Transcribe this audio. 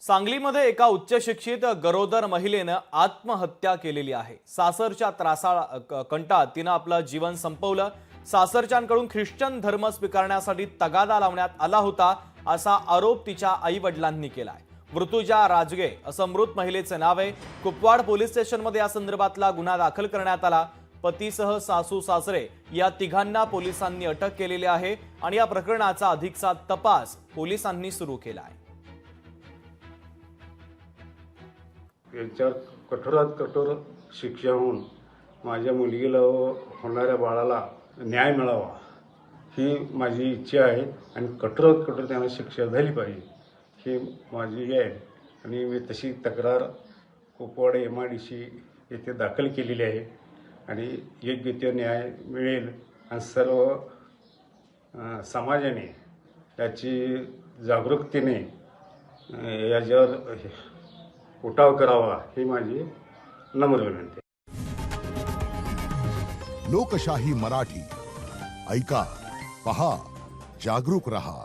सांगलीमध्ये एका उच्च शिक्षित गरोदर महिलेनं आत्महत्या केलेली आहे। सासरच्या कंटात तिनं आपलं जीवन संपवलं। सासरच्यांकडून ख्रिश्चन धर्म स्वीकारण्यासाठी तगादा लावण्यात आला होता असा आरोप तिच्या आई-वडिलांनी केलाय। मृत्युजा राजगे असं मृत महिलेचं नाव आहे। कुपवाड पोलीस स्टेशनमध्ये या संदर्भातला गुन्हा दाखल करण्यात आला। पतीसह सासू सासरे या तिघांना पोलिसांनी अटक केलेली आहे आणि या प्रकरणाचा अधिकचा तपास पोलिसांनी सुरू केला आहे। यांच्यावर कठोरात कठोर शिक्षा होऊन माझ्या मुलगीला होणाऱ्या बाळाला न्याय मिळावा ही माझी इच्छा आहे आणि कठोरात कठोर त्यांना शिक्षा झाली पाहिजे ही माझी आहे। आणि मी तशी तक्रार कुपवाड MIDC येथे दाखल केलेली आहे आणि योग्य ते न्याय मिळेल आणि सर्व समाजाने याची जागरूकतेने याच्यावर उठाव करावा ही माझी नम्र विनंती आहे। लोकशाही मराठी ऐका, पहा, जागरूक रहा।